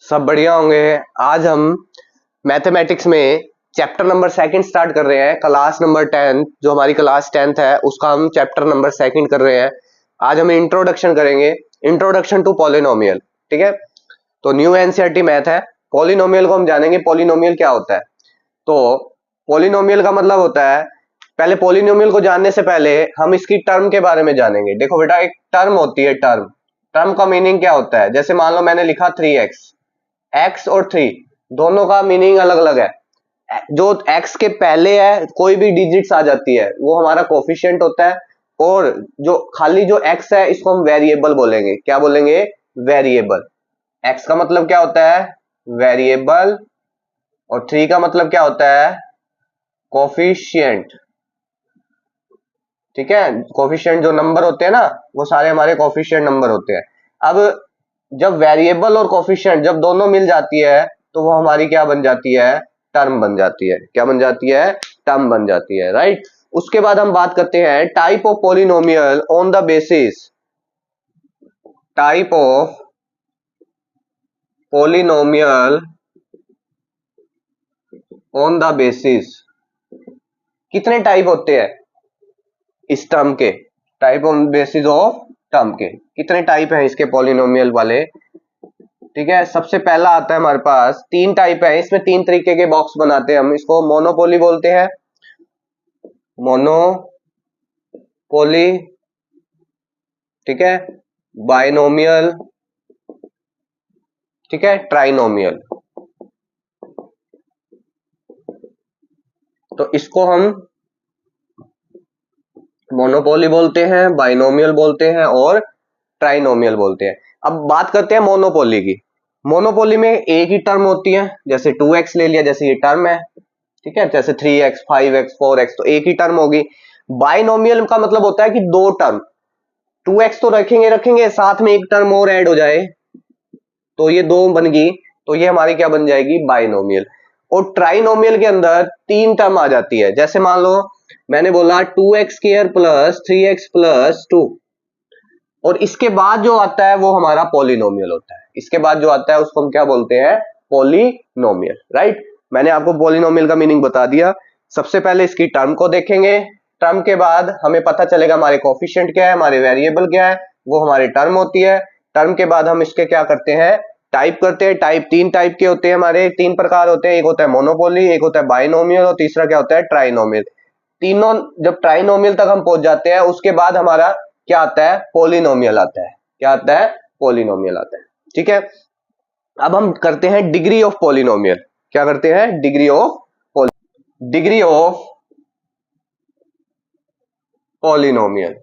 सब बढ़िया होंगे। आज हम मैथमेटिक्स में चैप्टर नंबर सेकंड स्टार्ट कर रहे हैं। क्लास नंबर 10 जो हमारी क्लास 10th है उसका हम चैप्टर नंबर सेकंड कर रहे हैं। आज हम इंट्रोडक्शन करेंगे, इंट्रोडक्शन टू पॉलिनोमियल। ठीक है, तो न्यू एनसीईआरटी मैथ है। पॉलिनोमियल को हम जानेंगे, पॉलिनोमियल क्या होता है। तो पॉलिनोमियल का मतलब होता है, पहले पॉलिनोमियल को जानने से पहले हम इसकी टर्म के बारे में जानेंगे। देखो बेटा, एक टर्म होती है टर्म। टर्म का मीनिंग क्या होता है? जैसे मान लो मैंने लिखा 3x, x और 3 दोनों का मीनिंग अलग अलग है। जो x के पहले है कोई भी डिजिट्स आ जाती है वो हमारा कोफिशिएंट होता है, और जो खाली जो x है इसको हम वेरिएबल बोलेंगे। क्या बोलेंगे? वेरिएबल। x का मतलब क्या होता है? वेरिएबल। और 3 का मतलब क्या होता है? कोफिशिएंट। ठीक है, कोफिशिएंट जो नंबर होते हैं ना, वो सारे हमारे कोफिशिएंट नंबर होते हैं। अब जब वेरिएबल और कोफिशिएंट जब दोनों मिल जाती है तो वो हमारी क्या बन जाती है? टर्म बन जाती है। क्या बन जाती है? टर्म बन जाती है, राइट। उसके बाद हम बात करते हैं type of polynomial on the basis, type of polynomial on the basis. कितने टाइप होते हैं इस टर्म के? Type on basis of term के कितने टाइप हैं इसके पॉलिनोमियल वाले? ठीक है, सबसे पहला आता है हमारे पास, 3 टाइप है। इसमें 3 तरीके के बॉक्स बनाते हैं हम। इसको मोनोपोली बोलते हैं, मोनोपोली। ठीक है, बाइनोमियल। ठीक है, ट्राइनोमियल। तो इसको हम मोनोपोली बोलते हैं, बाइनोमियल बोलते हैं और ट्राइनोमियल बोलते हैं। अब बात करते हैं मोनोपोली की। मोनोपोली में एक ही टर्म होती है, जैसे 2x ले लिया, जैसे ये टर्म है। ठीक है, जैसे 3x 5x 4x तो एक ही टर्म होगी। बाइनोमियल का मतलब होता है कि दो टर्म, 2x तो रखेंगे रखेंगे साथ में एक टर्म और ऐड हो जाए तो ये दो बन गई, तो ये हमारी क्या बन जाएगी? बाइनोमियल। और ट्राइनोमियल के अंदर 3 टर्म आ जाती है। जैसे मान लो मैंने बोला 2x² प्लस 3x+2, और इसके बाद जो आता है वो हमारा पॉलिनोमियल होता है। इसके बाद जो आता है उसको हम क्या बोलते हैं? Polynomial, right. मैंने आपको पॉलिनोमियल का मीनिंग बता दिया। सबसे पहले इसकी टर्म को देखेंगे, टर्म के बाद हमें पता चलेगा हमारे कोफिशिएंट क्या है, हमारे वेरिएबल क्या है, वो हमारी टर्म होती है। टर्म के बाद हम इसके क्या करते हैं? टाइप करते हैं। टाइप 3 टाइप के होते हैं हमारे, 3 प्रकार होते हैं। एक होता है मोनोपोली, एक होता है बाइनोमियल और तीसरा क्या होता है? ट्राइनोमियल। तीनों जब ट्राइनोमियल तक हम पहुंच जाते हैं उसके बाद हमारा क्या आता है? पॉलिनोमियल आता है। क्या आता है? पॉलिनोमियल आता है। ठीक है, अब हम करते हैं डिग्री ऑफ पॉलिनोमियल। क्या करते हैं? Degree of degree of polynomial.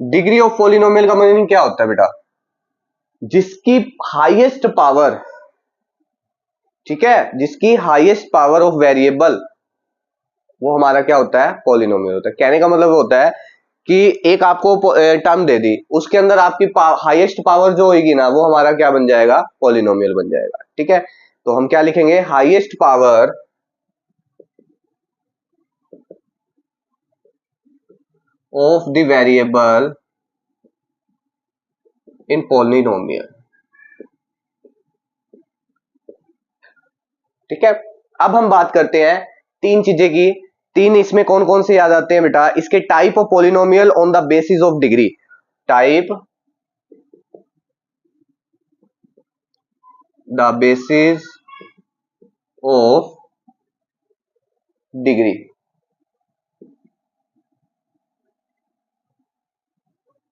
Degree of polynomial का मीनिंग क्या होता है बेटा? जिसकी हाईएस्ट पावर, ठीक है, जिसकी हाईएस्ट पावर ऑफ वेरिएबल, वो हमारा क्या होता है? पॉलिनोमियल होता है। कहने का मतलब होता है कि एक आपको टर्म दे दी, उसके अंदर आपकी हाईएस्ट पावर जो होगी ना, वो हमारा क्या बन जाएगा? पॉलिनोमियल बन जाएगा। ठीक है, तो हम क्या लिखेंगे? Highest power of the variable in polynomial. ठीक है, अब हम बात करते हैं 3 चीजें की। 3 इसमें कौन कौन से याद आते हैं बेटा? इसके type of polynomial on the basis of degree. Type the basis of degree.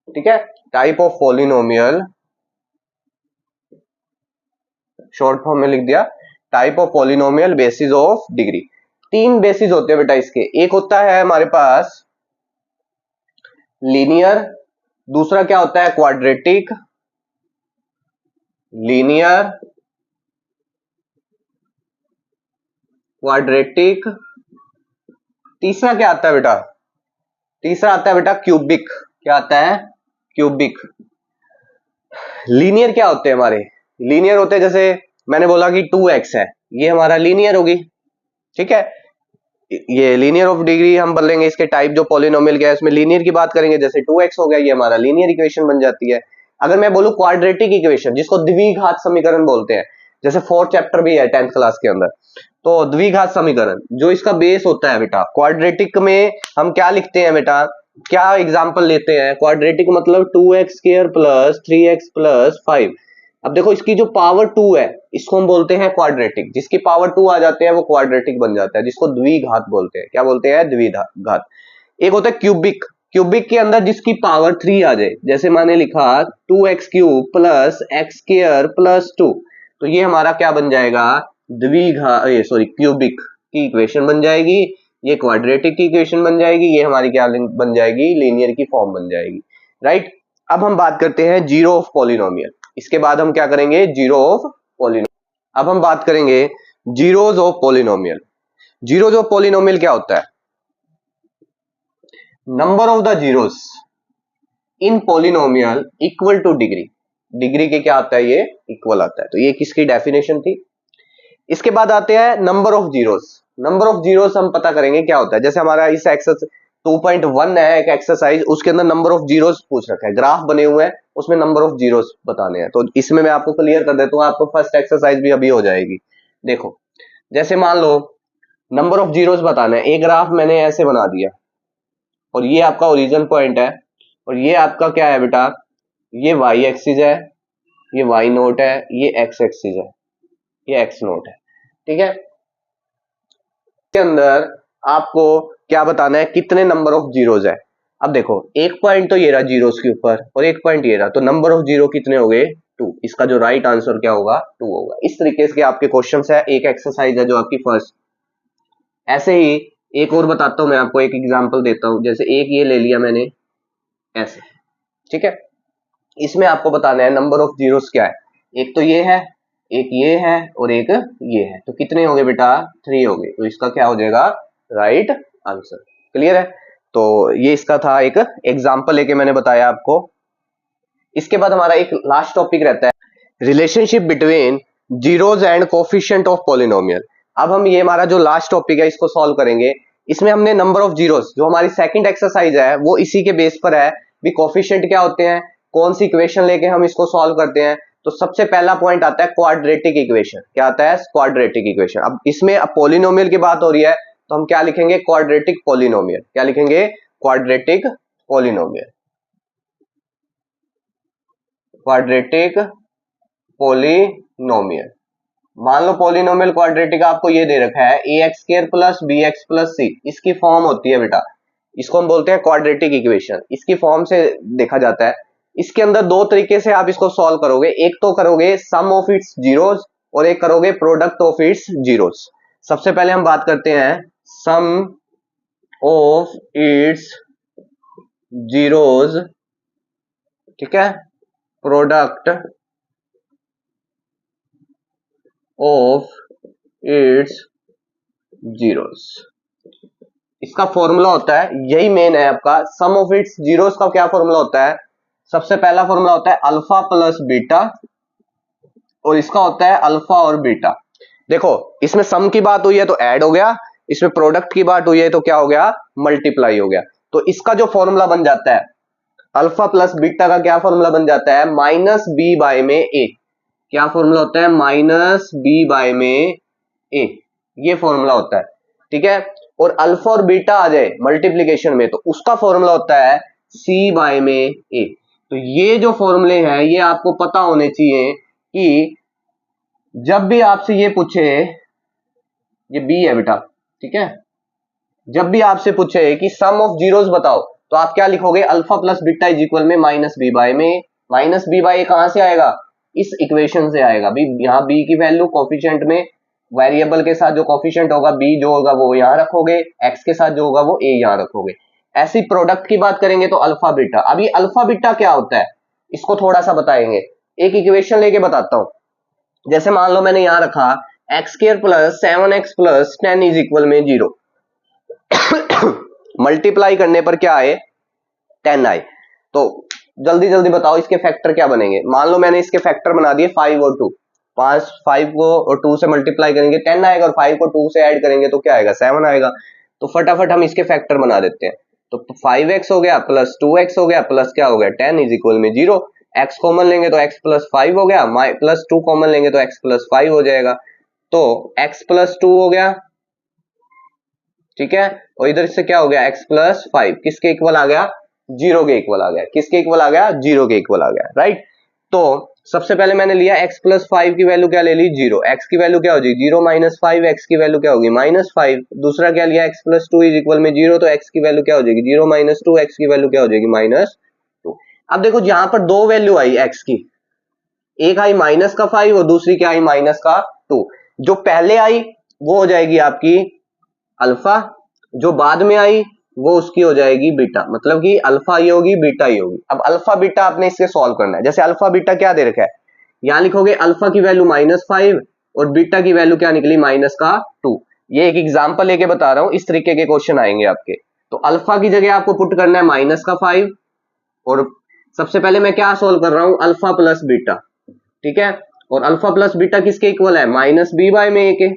ठीक है, type of polynomial, short form में लिख दिया, type of polynomial basis of degree. 3 basis होते हैं बेटा इसके। एक होता है हमारे पास लीनियर, दूसरा क्या होता है? Quadratic, linear, quadratic. तीसरा क्या आता है बेटा? तीसरा आता है बेटा क्यूबिक। क्या आता है? क्यूबिक। लीनियर क्या होते हैं हमारे? लीनियर होते हैं, जैसे मैंने बोला कि 2x है, ये हमारा लीनियर होगी। ठीक है, ये लीनियर ऑफ डिग्री हम बोलेंगे। इसके टाइप जो पॉलिनोमियल क्या है उसमें लीनियर की बात करेंगे, जैसे 2x हो गया, ये हमारा लीनियर इक्वेशन बन जाती है। अगर मैं बोलूं क्वाड्रेटिक इक्वेशन, जिसको द्विघात समीकरण बोलते हैं, जैसे 4th चैप्टर भी है 10th क्लास के अंदर, तो द्विघात समीकरण जो इसका बेस होता है बेटा, क्वाड्रेटिक में हम क्या लिखते हैं बेटा, क्या एग्जांपल लेते हैं, क्वाड्रेटिक मतलब 2x² प्लस 3x प्लस 5। अब देखो इसकी जो पावर 2 है इसको हम बोलते हैं क्वाड्रेटिक, जिसकी पावर 2 आ जाते हैं वो क्वाड्रेटिक बन जाता है, जिसको द्विघात बोलते हैं। क्या बोलते हैं? द्विघात। एक होता है क्यूबिक, क्यूबिक के अंदर जिसकी पावर 3 आ जाए, जैसे मैंने लिखा 2x³ प्लस x² प्लस 2, तो ये हमारा क्या बन जाएगा? क्यूबिक की इक्वेशन बन जाएगी। ये क्वाड्रेटिक की इक्वेशन बन जाएगी, ये हमारी क्या बन जाएगी? लीनियर की फॉर्म बन जाएगी, राइट। अब हम बात करते हैं जीरो ऑफ पॉलिनोमियल। इसके बाद हम क्या करेंगे? Zero of polynomial. अब हम बात करेंगे zeros of polynomial. Zeros of polynomial क्या होता है? Number of the zeros in polynomial equal two degree. Degree के क्या आता है? ये इक्वल आता है। तो ये किसकी डेफिनेशन थी? इसके बाद आते हैं number of zeros. Number of zeros हम पता करेंगे क्या होता है। जैसे हमारा इस एक्सरसाइज 2.1 है एक एक्सरसाइज, उसके अंदर नंबर ऑफ जीरोस पूछ रखा है, ग्राफ बने हुए हैं, उसमें नंबर ऑफ जीरोस बताने हैं। तो इसमें मैं आपको क्लियर कर देता हूं, आपको फर्स्ट एक्सरसाइज भी अभी हो जाएगी। देखो, जैसे मान लो नंबर ऑफ जीरोस बताना है, एक ग्राफ मैंने ऐसे बना दिया और ये आपका ओरिजिन पॉइंट है और ये आपका क्या है बेटा? ये वाई एक्सिस है, ये वाई नोट है, ये एक्स एक्सिस है, ये एक्स नोट है, ठीक है। के अंदर आपको क्या बताना है? कितने नंबर ऑफ जीरोस है। अब देखो, एक पॉइंट तो ये रहा जीरोस के ऊपर और एक पॉइंट ये रहा, तो नंबर ऑफ जीरो कितने हो गए? 2। इसका जो राइट आंसर क्या होगा? 2 होगा। इस तरीके से आपके क्वेश्चंस है, एक एक्सरसाइज है जो आपकी फर्स्ट। ऐसे ही एक और बताता हूं मैं आपको, एक एग्जांपल देता हूं। जैसे एक ये ले लिया मैंने ऐसे, ठीक है। इसमें आपको बताना है नंबर ऑफ जीरोस क्या है। एक तो ये है, एक ये है और एक ये है, तो कितने हो गए बेटा? 3 हो गए। तो इसका क्या हो जाएगा? Right answer. क्लियर है? तो ये इसका था एक एग्जांपल लेके मैंने बताया आपको। इसके बाद हमारा एक लास्ट टॉपिक रहता है relationship between zeros and coefficient of polynomial. अब हम ये हमारा जो लास्ट टॉपिक है इसको सॉल्व करेंगे। इसमें हमने नंबर ऑफ जीरोस, जो हमारी सेकंड एक्सरसाइज है वो इसी के बेस पर है भी, कोफिशिएंट क्या होते हैं, कौन सी इक्वेशन लेके हम इसको सॉल्व करते हैं। तो सबसे पहला पॉइंट आता है क्वाड्रेटिक इक्वेशन। क्या आता है? Quadratic equation. अब इसमें अब पॉलिनोमियल की बात हो रही है तो हम क्या लिखेंगे? Quadratic polynomial. क्या लिखेंगे? Quadratic polynomial. Quadratic polynomial. मान लो पॉलिनोमियल क्वाड्रेटिक आपको ये दे रखा है ax² plus bx plus c, इसकी फॉर्म होती है बेटा, इसको हम बोलते हैं क्वाड्रेटिक इक्वेशन। इसकी फॉर्म से देखा जाता है। इसके अंदर दो तरीके से आप इसको सॉल्व करोगे, एक तो करोगे सम ऑफ इट्स जीरोस और एक करोगे प्रोडक्ट ऑफ इट्स जीरोस। सबसे पहले हम बात करते हैं सम ऑफ इट्स जीरोस, ठीक है, प्रोडक्ट ऑफ इट्स जीरोस। इसका फॉर्मूला होता है, यही मेन है आपका, सम ऑफ इट्स जीरोस का क्या फॉर्मूला होता है? सबसे पहला फॉर्मूला होता है अल्फा प्लस बीटा और इसका होता है अल्फा और बीटा। देखो, इसमें सम की बात हुई है तो ऐड हो गया, इसमें प्रोडक्ट की बात हुई है तो क्या हो गया? मल्टीप्लाई हो गया। तो इसका जो फॉर्मूला बन जाता है अल्फा प्लस बीटा का, क्या फॉर्मूला बन जाता है? माइनस बी बाय में ए। क्या फॉर्मूला होता है? माइनस बी बाय में ए, ये फॉर्मूला होता है, ठीक है। और अल्फा और बीटा आ जाए मल्टीप्लीकेशन में तो उसका फॉर्मूला होता है सी बाय में ए। तो ये जो फॉर्मूले हैं ये आपको पता होने चाहिए कि जब भी आपसे ये पूछे, ये बी है बेटा, ठीक है, जब भी आपसे पूछे कि सम ऑफ जीरोस बताओ तो आप क्या लिखोगे? Alpha plus beta is equal में माइनस बी बाय में। माइनस बी बाय कहां से आएगा? इस इक्वेशन से आएगा। भी यहाँ बी की वैल्यू कोफिशिएंट में, वेरिएबल के साथ जो कोफिशिएंट होगा बी जो होगा वो यहां रखोगे, एक्स के साथ जो होगा वो ए यहां रखोगे। ऐसी प्रोडक्ट की बात करेंगे तो अल्फा बीटा। अब ये अल्फा बीटा क्या होता है इसको थोड़ा सा बताएंगे, एक इक्वेशन लेके बताता हूं। जैसे मान लो मैंने यहां रखा x² plus 7x plus 10 is equal में 0, मल्टीप्लाई करने पर क्या आए? 10 आए। तो जल्दी जल्दी बताओ इसके फैक्टर क्या बनेंगे। मान लो मैंने इसके फैक्टर बना दिए 5 और 2, 5 को और 2 से मल्टीप्लाई करेंगे 10 आएगा और 5 को 2 से ऐड करेंगे तो क्या आएगा? 7 आएगा। तो फटाफट हम इसके फैक्टर बना देते हैं। तो 5x हो गया प्लस 2x हो गया प्लस क्या हो गया? 10 इज इक्वल में 0। x कॉमन लेंगे तो x प्लस 5 हो गया, प्लस 2 कॉमन लेंगे तो x प्लस 5 हो जाएगा, तो x प्लस 2 हो गया, ठीक है। और इधर से क्या हो गया, x प्लस 5 किसके इक्वल आ गया, 0 के इक्वल आ गया, किसके इक्वल आ गया, 0 के इक्वल आ गया, राइट। तो सबसे पहले मैंने लिया x प्लस 5 की वैल्यू क्या ले ली, 0, x की वैल्यू क्या हो जाएगी 0 माइनस 5, x की वैल्यू क्या होगी -5। दूसरा क्या लिया, x प्लस 2 इज इक्वल में 0, तो x की वैल्यू क्या हो जाएगी 0 माइनस 2, x की वैल्यू क्या हो जाएगी -2। अब देखो यहाँ पर दो वैल्यू आई x की, एक आई माइनस का 5 और दूसरी क्या आई माइनस का 2। जो पहले आई वो हो जाएगी आपकी अल्फा, जो बाद में आई वो उसकी हो जाएगी बीटा, मतलब कि अल्फा ये होगी बीटा ये होगी। अब अल्फा बीटा आपने इसके सॉल्व करना है। जैसे अल्फा बीटा क्या दे रखा है, यहां लिखोगे अल्फा की वैल्यू -5 और बीटा की वैल्यू क्या निकली -2। ये एक एग्जांपल लेके बता रहा हूं, इस तरीके के क्वेश्चन आएंगे आपके। तो अल्फा की जगह आपको पुट करना है -5, और सबसे पहले मैं क्या सोल्व कर रहा हूं, अल्फा प्लस बीटा, ठीक है। और अल्फा प्लस बीटा किसके इक्वल है, -b में a के।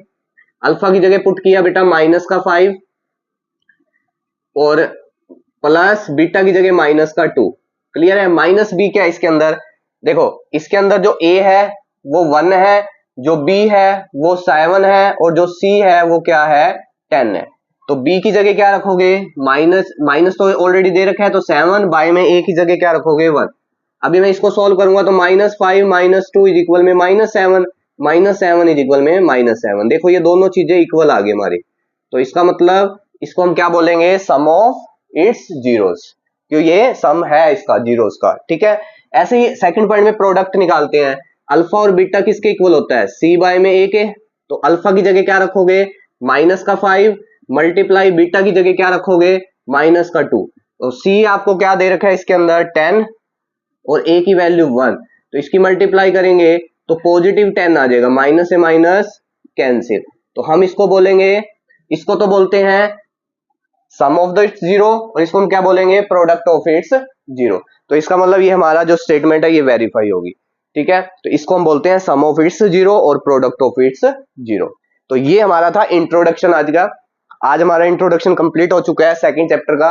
अल्फा की जगह पुट किया बेटा -5 और प्लस बीटा की जगह -2। क्लियर है, -b क्या है इसके अंदर, देखो इसके अंदर जो a है वो 1 है, जो b है वो 7 है, और जो c है वो क्या है 10 है। तो b की जगह क्या रखोगे, माइनस तो ऑलरेडी दे रखा है, तो 7 बाय में a की जगह क्या रखोगे 1। अभी मैं इसको सॉल्व करूंगा तो -5 -2 इज इक्वल में -7, -7 इज इक्वल में -7। देखो ये दोनों चीजें इक्वल आ गई हमारी, तो इसका मतलब इसको हम क्या बोलेंगे, सम ऑफ इट्स जीरोस, क्यों ये सम है इसका जीरोस का, ठीक है। ऐसे ही सेकंड पॉइंट में प्रोडक्ट निकालते हैं, अल्फा और बीटा किसके इक्वल होता है, c बाय में a के। तो अल्फा की जगह क्या रखोगे -5 मल्टीप्लाई बीटा की जगह क्या रखोगे -2। तो c आपको क्या दे रखा है इसके अंदर 10 और a की वैल्यू 1, तो इसकी मल्टीप्लाई करेंगे तो पॉजिटिव 10 आ जाएगा, माइनस से माइनस कैंसिल। तो हम इसको बोलेंगे, इसको तो बोलते हैं सम ऑफ द इट्स जीरो, और इसको हम क्या बोलेंगे, प्रोडक्ट ऑफ इट्स जीरो। तो इसका मतलब ये हमारा जो स्टेटमेंट है ये वेरीफाई होगी, ठीक है। तो इसको हम बोलते हैं सम ऑफ इट्स जीरो और प्रोडक्ट ऑफ इट्स जीरो। तो ये हमारा था इंट्रोडक्शन आज का। आज हमारा इंट्रोडक्शन कंप्लीट हो चुका है सेकंड चैप्टर का।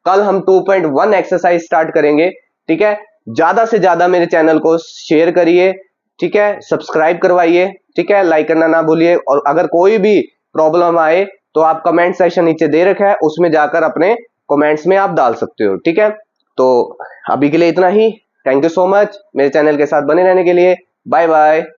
कल हम 2.1 एक्सरसाइज स्टार्ट करेंगे, ठीक है। ज्यादा से ज्यादा मेरे चैनल को शेयर करिए, ठीक है, सब्सक्राइब करवाइए, ठीक है, लाइक करना ना भूलिए। और अगर कोई भी प्रॉब्लम आए तो आप कमेंट सेक्शन नीचे दे रखा है, उसमें जाकर अपने कमेंट्स में आप डाल सकते हो, ठीक है। तो अभी के लिए इतना ही, थैंक यू सो मच मेरे चैनल के साथ बने रहने के लिए, बाय बाय।